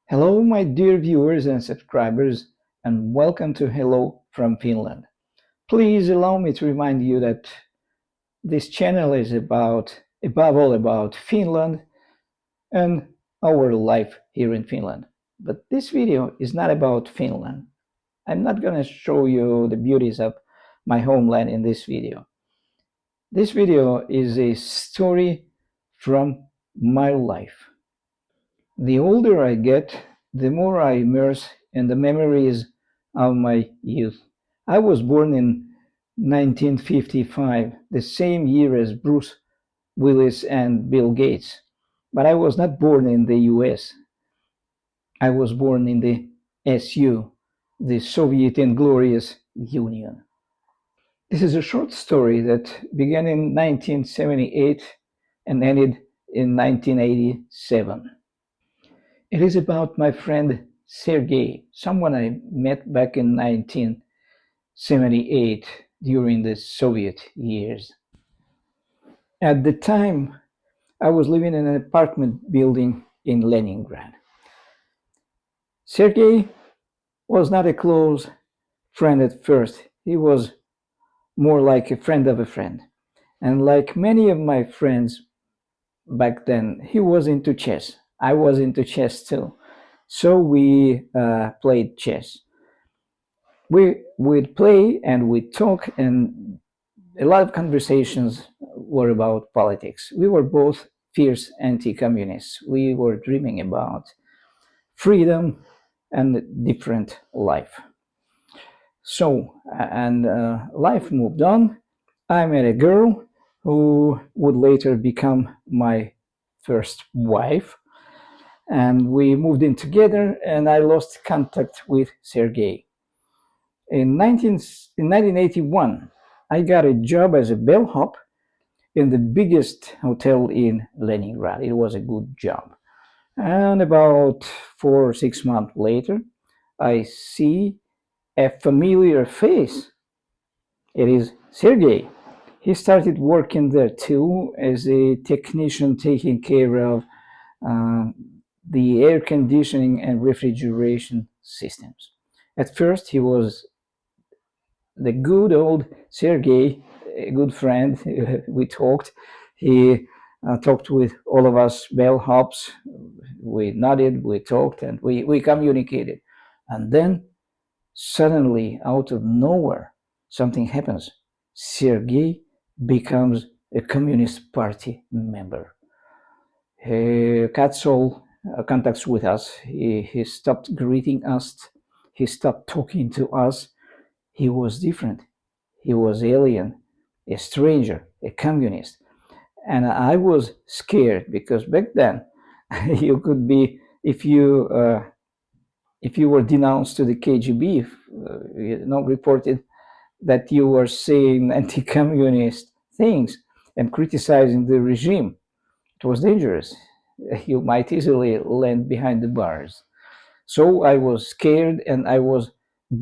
Hello, my dear viewers and subscribers, and welcome to Hello from Finland. Please allow me to remind you that this channel is above all, about Finland and our life here in Finland. But this video is not about Finland. I'm not going to show you the beauties of my homeland in this video. This video is a story from my life. The older I get, the more I immerse in the memories of my youth. I was born in 1955, the same year as Bruce Willis and Bill Gates. But I was not born in the US. I was born in the SU, the Soviet Inglorious Union. This is a short story that began in 1978 and ended in 1987. It is about my friend Sergei, someone I met back in 1978 during the Soviet years. At the time, I was living in an apartment building in Leningrad. Sergei was not a close friend at first. He was more like a friend of a friend. And like many of my friends back then, he was into chess. I was into chess too. So we played chess. We would play and we'd talk, and a lot of conversations were about politics. We were both fierce anti-communists. We were dreaming about freedom and a different life. So, and life moved on. I met a girl who would later become my first wife, and we moved in together, and I lost contact with Sergei. In 1981, I got a job as a bellhop in the biggest hotel in Leningrad. It was a good job. And about 4 or 6 months later, I see a familiar face. It is Sergei. He started working there too as a technician taking care of uh, the air conditioning and refrigeration systems. At first, he was the good old Sergei, a good friend. We talked. He talked with all of us bellhops. We nodded, we talked, and we communicated. And then suddenly, out of nowhere, something happens. Sergei becomes a Communist Party member. He cuts all contacts with us. He stopped greeting us. He stopped talking to us. He was different. He was alien, a stranger, a communist. And I was scared because back then you could be, if you were denounced to the KGB, reported that you were saying anti-communist things and criticizing the regime, it was dangerous. You might easily land behind the bars. So I was scared and I was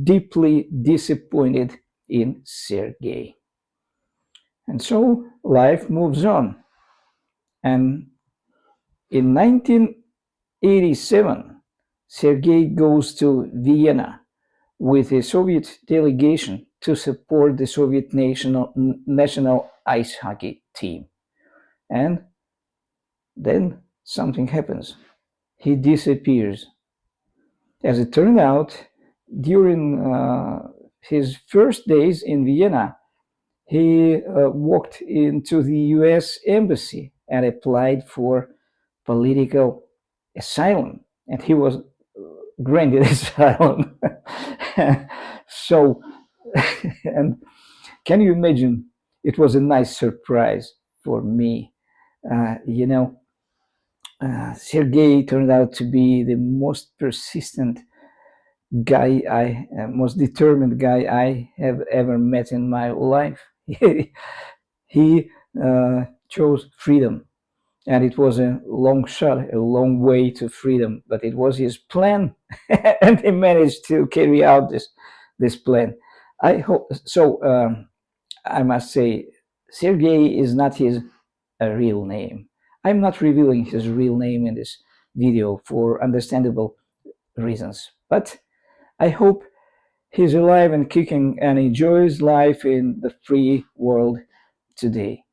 deeply disappointed in Sergei. And so life moves on. And in 1987, Sergei goes to Vienna with a Soviet delegation to support the Soviet national ice hockey team. And then something happens. He disappears. As it turned out, during his first days in Vienna, he walked into the US embassy and applied for political asylum, and he was granted asylum. So, and can you imagine? It was a nice surprise for me. Uh, you know, Sergei turned out to be the most persistent most determined guy I have ever met in my life. He chose freedom, and it was a long shot, a long way to freedom, but it was his plan, and he managed to carry out this plan. I hope so. I must say, Sergei is not his real name. I'm not revealing his real name in this video for understandable reasons. But I hope he's alive and kicking and enjoys life in the free world today.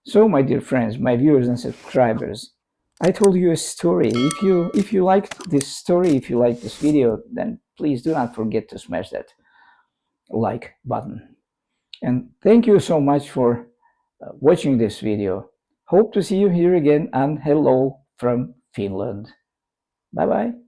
So, my dear friends, my viewers and subscribers, I told you a story. If you liked this story, if you liked this video, then please do not forget to smash that like button. And thank you so much for watching this video. Hope to see you here again, and hello from Finland. Bye bye.